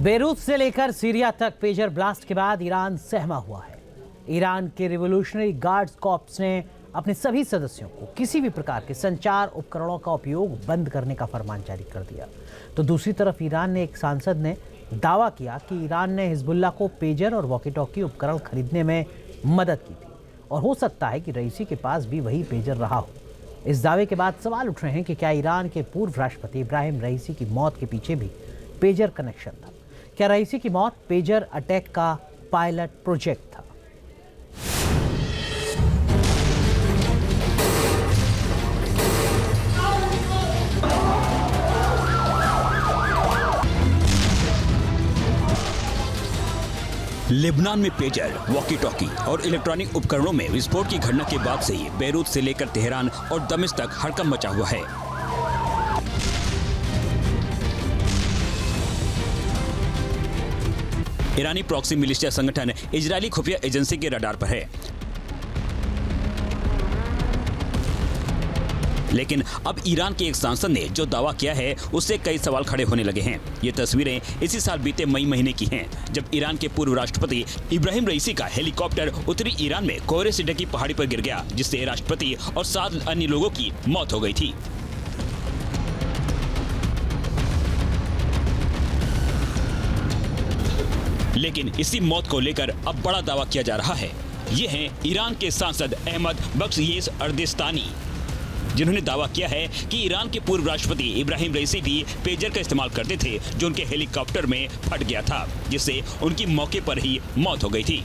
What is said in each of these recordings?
Beirut से लेकर Syria तक पेजर ब्लास्ट के बाद ईरान सहमा हुआ है। ईरान के रिवॉल्यूशनरी गार्ड्स कॉर्प्स ने अपने सभी सदस्यों को किसी भी प्रकार के संचार उपकरणों का उपयोग बंद करने का फरमान जारी कर दिया। तो दूसरी तरफ ईरान ने एक सांसद ने दावा किया कि ईरान ने हिजबुल्ला को पेजर और वॉकी टॉकी उपकरण खरीदने में मदद की थी और हो सकता है कि रईसी के पास भी वही पेजर रहा हो। इस दावे के बाद सवाल उठ रहे हैं कि क्या ईरान के पूर्व राष्ट्रपति इब्राहिम रईसी की मौत के पीछे भी पेजर कनेक्शन था? क्या रईसी की मौत पेजर अटैक का पायलट प्रोजेक्ट था? लेबनान में पेजर, वॉकी टॉकी और इलेक्ट्रॉनिक उपकरणों में विस्फोट की घटना के बाद से ही बेरूत से लेकर तेहरान और दमिश्क तक हड़कंप मचा हुआ है। ईरानी प्रॉक्सी मिलिशिया संगठन इजरायली खुफिया एजेंसी के रडार पर है, लेकिन अब ईरान के एक सांसद ने जो दावा किया है उससे कई सवाल खड़े होने लगे हैं। ये तस्वीरें इसी साल बीते मई महीने की हैं, जब ईरान के पूर्व राष्ट्रपति इब्राहिम रईसी का हेलीकॉप्टर उत्तरी ईरान में कोहरे से ढकी पहाड़ी पर गिर गया, जिससे राष्ट्रपति और 7 अन्य लोगों की मौत हो गई थी। लेकिन इसी मौत को लेकर अब बड़ा दावा किया जा रहा है। ये हैं ईरान के सांसद अहमद बख्शिश अर्दिस्तानी, जिन्होंने दावा किया है कि ईरान के पूर्व राष्ट्रपति इब्राहिम रईसी भी पेजर का इस्तेमाल करते थे, जो उनके हेलीकॉप्टर में फट गया था, जिससे उनकी मौके पर ही मौत हो गई थी।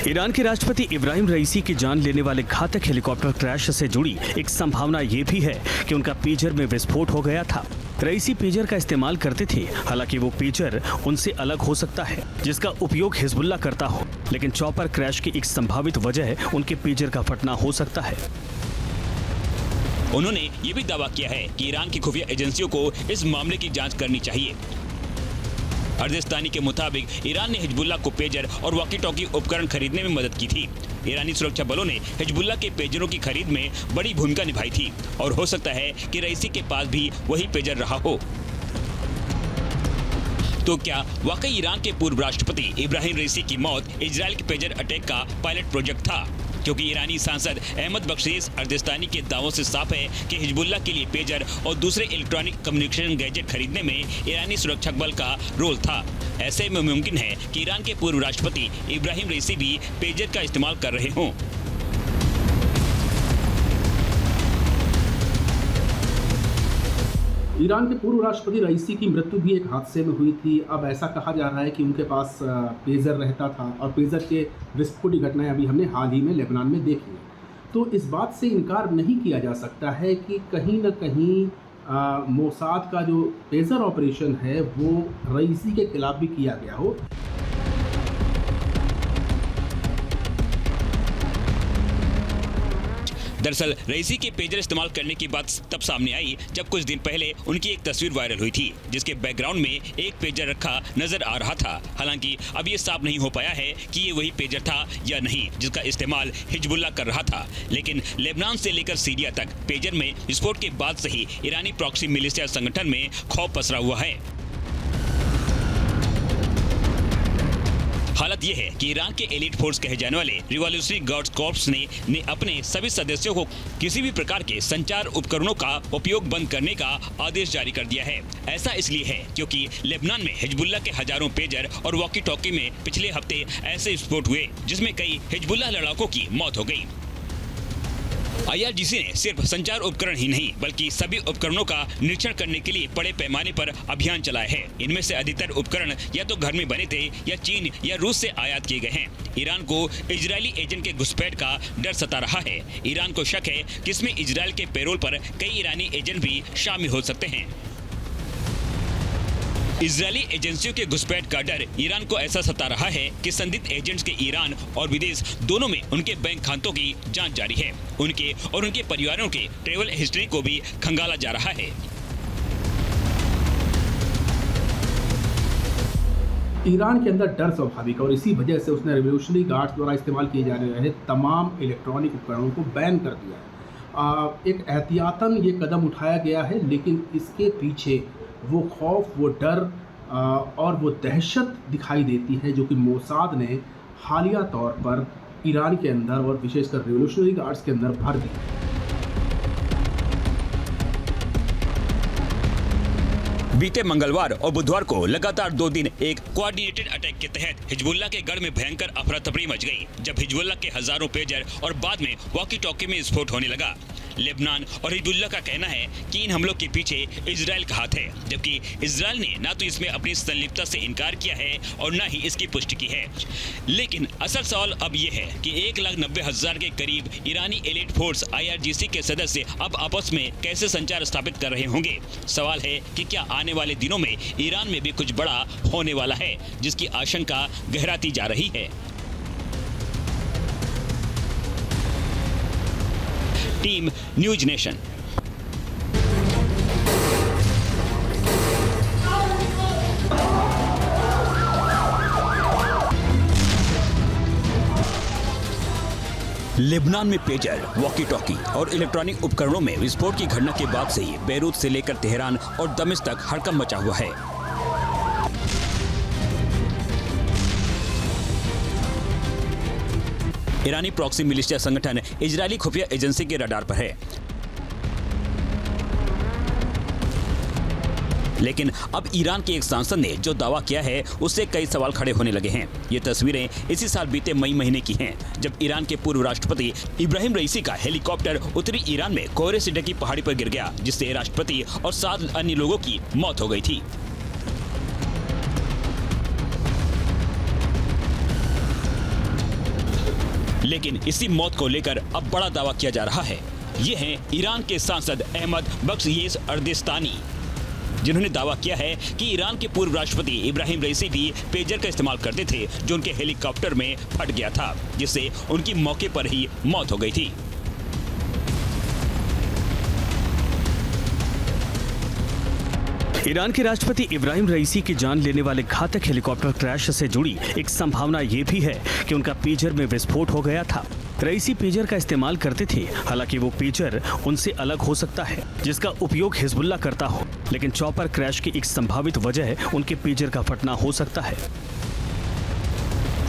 ईरान के राष्ट्रपति इब्राहिम रईसी की जान लेने वाले घातक हेलीकॉप्टर क्रैश से जुड़ी एक संभावना ये भी है कि उनका पेजर में विस्फोट हो गया था। रईसी पेजर का इस्तेमाल करते थे, हालांकि वो पेजर उनसे अलग हो सकता है जिसका उपयोग हिजबुल्ला करता हो, लेकिन चॉपर क्रैश की एक संभावित वजह उनके पेजर का फटना हो सकता है। उन्होंने ये भी दावा किया है कि ईरान की खुफिया एजेंसियों को इस मामले की जांच करनी चाहिए। अर्दिस्तानी के मुताबिक ईरान ने हिजबुल्ला को पेजर और वॉकी टॉकी उपकरण खरीदने में मदद की थी। ईरानी सुरक्षा बलों ने हिजबुल्ला के पेजरों की खरीद में बड़ी भूमिका निभाई थी और हो सकता है कि रईसी के पास भी वही पेजर रहा हो। तो क्या वाकई ईरान के पूर्व राष्ट्रपति इब्राहिम रईसी की मौत इजरायल के पेजर अटैक का पायलट प्रोजेक्ट था? क्योंकि ईरानी सांसद अहमद बख्शिश अर्दिस्तानी के दावों से साफ है कि हिजबुल्ला के लिए पेजर और दूसरे इलेक्ट्रॉनिक कम्युनिकेशन गैजेट खरीदने में ईरानी सुरक्षा बल का रोल था। ऐसे में मुमकिन है कि ईरान के पूर्व राष्ट्रपति इब्राहिम रईसी भी पेजर का इस्तेमाल कर रहे हों। ईरान के पूर्व राष्ट्रपति रईसी की मृत्यु भी एक हादसे में हुई थी। अब ऐसा कहा जा रहा है कि उनके पास पेजर रहता था और पेजर के विस्फोट की घटनाएं अभी हमने हाल ही में लेबनान में देखी। तो इस बात से इनकार नहीं किया जा सकता है कि कहीं न कहीं मोसाद का जो पेजर ऑपरेशन है वो रईसी के खिलाफ भी किया गया हो। दरअसल रईसी के पेजर इस्तेमाल करने की बात तब सामने आई जब कुछ दिन पहले उनकी एक तस्वीर वायरल हुई थी, जिसके बैकग्राउंड में एक पेजर रखा नजर आ रहा था। हालांकि अब ये साफ नहीं हो पाया है कि ये वही पेजर था या नहीं जिसका इस्तेमाल हिजबुल्ला कर रहा था। लेकिन लेबनान से लेकर सीरिया तक पेजर में विस्फोट के बाद से ही ईरानी प्रॉक्सी मिलिशिया संगठन में खौफ पसरा हुआ है। हालत यह है कि ईरान के एलीट फोर्स कहे जाने वाले रिवॉल्यूशनरी गार्ड्स कॉर्प्स ने अपने सभी सदस्यों को किसी भी प्रकार के संचार उपकरणों का उपयोग बंद करने का आदेश जारी कर दिया है। ऐसा इसलिए है क्योंकि लेबनान में हिजबुल्ला के हजारों पेजर और वॉकी टॉकी में पिछले हफ्ते ऐसे विस्फोट हुए जिसमें कई हिजबुल्ला लड़ाकों की मौत हो गई। IRGC ने सिर्फ संचार उपकरण ही नहीं बल्कि सभी उपकरणों का निरीक्षण करने के लिए बड़े पैमाने पर अभियान चलाया है। इनमें से अधिकतर उपकरण या तो घर में बने थे या चीन या रूस से आयात किए गए हैं। ईरान को इजरायली एजेंट के घुसपैठ का डर सता रहा है। ईरान को शक है कि इसमें इजरायल के पेरोल पर कई ईरानी एजेंट भी शामिल हो सकते हैं। इजरायली एजेंसियों के घुसपैठ का डर ईरान को ऐसा सता रहा है कि संदिग्ध एजेंट्स के ईरान और विदेश दोनों में उनके बैंक खातों की जांच जारी है। उनके और उनके परिवारों के ट्रेवल हिस्ट्री को भी खंगाला जा रहा है। ईरान के अंदर डर स्वाभाविक है और इसी वजह से उसने रिवॉल्यूशनरी गार्ड्स द्वारा इस्तेमाल किए जाने वाले तमाम इलेक्ट्रॉनिक उपकरणों को बैन कर दिया है। एक एहतियातन ये कदम उठाया गया है, लेकिन इसके पीछे वो खौफ, वो डर और वो दहशत दिखाई देती है जो कि मोसाद ने हालिया तौर पर ईरान के अंदर और विशेषकर रिवोल्यूशनरी गार्ड्स के अंदर भर दी है। बीते मंगलवार और बुधवार को लगातार 2 दिन एक कोऑर्डिनेटेड अटैक के तहत हिजबुल्लाह के गढ़ में भयंकर अफरा तफरी मच गई, जब हिजबुल्लाह के हजारों पेजर और बाद में वॉकी टॉकी में विस्फोट होने लगा। लेबनान और हिजबुल्लाह का कहना है कि इन हमलों के पीछे इजराइल का हाथ है, जबकि इजराइल ने ना तो इसमें अपनी संलिप्तता से इनकार किया है और ना ही इसकी पुष्टि की है। लेकिन असल सवाल अब ये है कि 1,90,000 के करीब ईरानी एलिट फोर्स IRGC के सदस्य अब आपस में कैसे संचार स्थापित कर रहे होंगे। सवाल है कि क्या आने वाले दिनों में ईरान में भी कुछ बड़ा होने वाला है, जिसकी आशंका गहराती जा रही है। Team news nation. लेबनान में पेजर, वॉकी टॉकी और इलेक्ट्रॉनिक उपकरणों में विस्फोट की घटना के बाद से ही बेरूत से लेकर तेहरान और दमिश्क तक हड़कंप मचा हुआ है। ईरानी प्रॉक्सी मिलिशिया संगठन इजरायली खुफिया एजेंसी के रडार पर है, लेकिन अब ईरान के एक सांसद ने जो दावा किया है उससे कई सवाल खड़े होने लगे हैं। ये तस्वीरें इसी साल बीते मई महीने की हैं, जब ईरान के पूर्व राष्ट्रपति इब्राहिम रईसी का हेलीकॉप्टर उत्तरी ईरान में कोहरे से ढकी पहाड़ी पर गिर गया, जिससे राष्ट्रपति और 7 अन्य लोगों की मौत हो गई थी। लेकिन इसी मौत को लेकर अब बड़ा दावा किया जा रहा है। ये हैं ईरान के सांसद अहमद बख्श अर्दिस्तानी, जिन्होंने दावा किया है कि ईरान के पूर्व राष्ट्रपति इब्राहिम रईसी भी पेजर का इस्तेमाल करते थे, जो उनके हेलीकॉप्टर में फट गया था, जिससे उनकी मौके पर ही मौत हो गई थी। ईरान के राष्ट्रपति इब्राहिम रईसी की जान लेने वाले घातक हेलीकॉप्टर क्रैश से जुड़ी एक संभावना ये भी है कि उनका पेजर में विस्फोट हो गया था। रईसी पेजर का इस्तेमाल करते थे, हालांकि वो पेजर उनसे अलग हो सकता है, जिसका उपयोग हिजबुल्लाह करता हो, लेकिन चॉपर क्रैश की एक संभावित वजह उनके पेजर का फटना हो सकता है।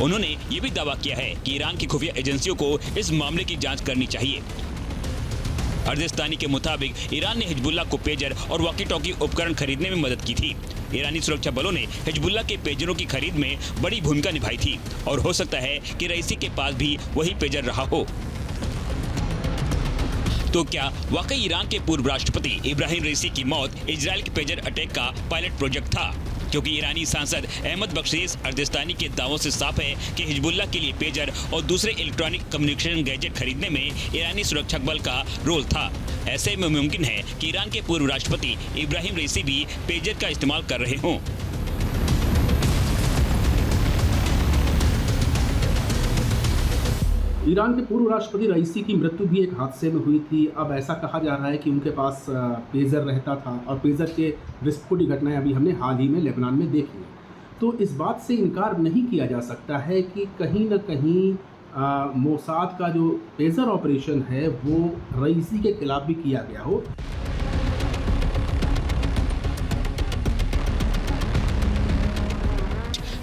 उन्होंने ये भी दावा किया है कि ईरान की खुफिया एजेंसियों को इस मामले की जांच करनी चाहिए। अर्दिस्तानी के मुताबिक ईरान ने हिजबुल्लाह को पेजर और वॉकी टॉकी उपकरण खरीदने में मदद की थी। ईरानी सुरक्षा बलों ने हिजबुल्लाह के पेजरों की खरीद में बड़ी भूमिका निभाई थी और हो सकता है कि रईसी के पास भी वही पेजर रहा हो। तो क्या वाकई ईरान के पूर्व राष्ट्रपति इब्राहिम रईसी की मौत इजराइल के पेजर अटैक का पायलट प्रोजेक्ट था? क्योंकि ईरानी सांसद अहमद बख्श अर्दिस्तानी के दावों से साफ है कि हिजबुल्लाह के लिए पेजर और दूसरे इलेक्ट्रॉनिक कम्युनिकेशन गैजेट खरीदने में ईरानी सुरक्षा बल का रोल था। ऐसे में मुमकिन है कि ईरान के पूर्व राष्ट्रपति इब्राहिम रईसी भी पेजर का इस्तेमाल कर रहे हों। ईरान के पूर्व राष्ट्रपति रईसी की मृत्यु भी एक हादसे में हुई थी। अब ऐसा कहा जा रहा है कि उनके पास पेजर रहता था और पेजर के विस्फोट की घटनाएं अभी हमने हाल ही में लेबनान में देखी हैं। तो इस बात से इनकार नहीं किया जा सकता है कि कहीं न कहीं मोसाद का जो पेजर ऑपरेशन है वो रईसी के खिलाफ भी किया गया हो।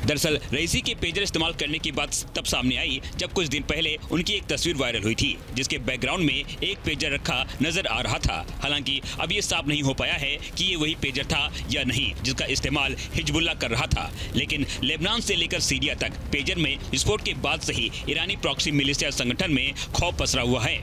दरअसल रईसी के पेजर इस्तेमाल करने की बात तब सामने आई जब कुछ दिन पहले उनकी एक तस्वीर वायरल हुई थी, जिसके बैकग्राउंड में एक पेजर रखा नजर आ रहा था। हालांकि अब ये साफ नहीं हो पाया है कि ये वही पेजर था या नहीं जिसका इस्तेमाल हिजबुल्लाह कर रहा था। लेकिन लेबनान से लेकर सीरिया तक पेजर में विस्फोट के बाद से ही ईरानी प्रॉक्सी मिलिशिया संगठन में खौफ पसरा हुआ है।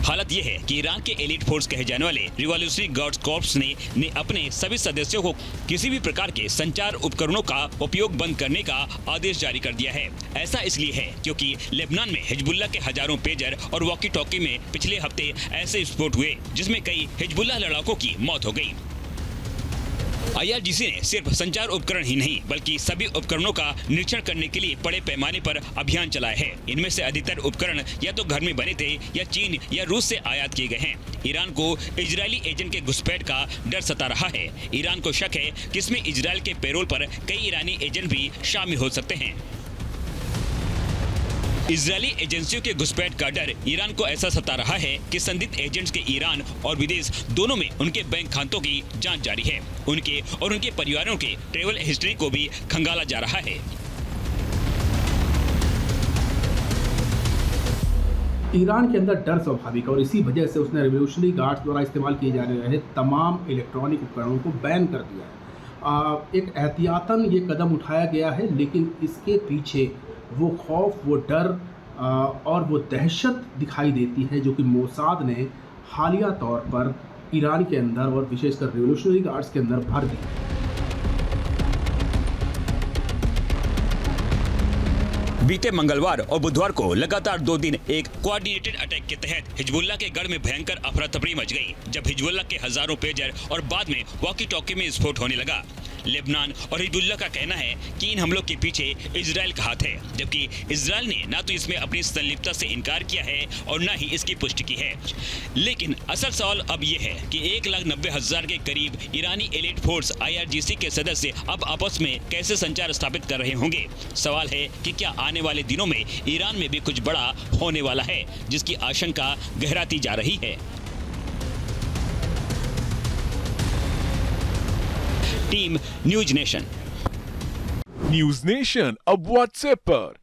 हालत यह है कि ईरान के एलिट फोर्स कहे जाने वाले रिवॉल्यूशनरी गार्ड्स कॉर्प्स ने अपने सभी सदस्यों को किसी भी प्रकार के संचार उपकरणों का उपयोग बंद करने का आदेश जारी कर दिया है। ऐसा इसलिए है क्योंकि लेबनान में हिजबुल्लाह के हजारों पेजर और वॉकी टॉकी में पिछले हफ्ते ऐसे विस्फोट हुए जिसमें कई हिजबुल्लाह लड़ाकों की मौत हो गई। IRGC ने सिर्फ संचार उपकरण ही नहीं बल्कि सभी उपकरणों का निरीक्षण करने के लिए बड़े पैमाने पर अभियान चलाया है। इनमें से अधिकतर उपकरण या तो घर में बने थे या चीन या रूस से आयात किए गए हैं। ईरान को इजरायली एजेंट के घुसपैठ का डर सता रहा है। ईरान को शक है कि इसमें इजरायल के पेरोल पर कई ईरानी एजेंट भी शामिल हो सकते हैं। इजरायली एजेंसियों के घुसपैठ का डर ईरान को ऐसा सता रहा है कि संदिग्ध एजेंट्स के ईरान और विदेश दोनों में उनके बैंक खातों की जांच जारी है। उनके और उनके परिवारों के ट्रेवल हिस्ट्री को भी खंगाला जा रहा है। ईरान के अंदर डर स्वाभाविक है और इसी वजह से उसने रिवॉल्यूशनरी गार्ड्स द्वारा इस्तेमाल किए जाने रहे तमाम इलेक्ट्रॉनिक उपकरणों को बैन कर दिया है। एक एहतियातन ये कदम उठाया गया है, लेकिन इसके पीछे वो खौफ, वो डर और वो दहशत दिखाई देती है जो कि मोसाद ने हालिया तौर पर ईरान के अंदर और विशेषकर रिवॉल्यूशनरी गार्ड्स के अंदर भर दी है। बीते मंगलवार और बुधवार को लगातार 2 दिन एक कोऑर्डिनेटेड अटैक के तहत हिजबुल्लाह के गढ़ में भयंकर अफरा तफरी मच गई, जब हिजबुल्लाह के हजारों पेजर और बाद में वॉकी टॉकी में विस्फोट होने लगा। लेबनान और हिजबुल्लाह का कहना है कि इन हमलों के पीछे इजराइल का हाथ है, जबकि इजराइल ने ना तो इसमें अपनी संलिप्तता से इनकार किया है और ना ही इसकी पुष्टि की है। लेकिन असल सवाल अब ये है कि 1,90,000 के करीब ईरानी एलिट फोर्स IRGC के सदस्य अब आपस में कैसे संचार स्थापित कर रहे होंगे। सवाल है कि क्या आने वाले दिनों में ईरान में भी कुछ बड़ा होने वाला है, जिसकी आशंका गहराती जा रही है। Team news nation. News nation अब व्हाट्सएप पर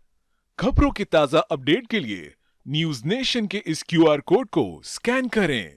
खबरों के ताजा अपडेट के लिए न्यूज नेशन के इस QR कोड को स्कैन करें।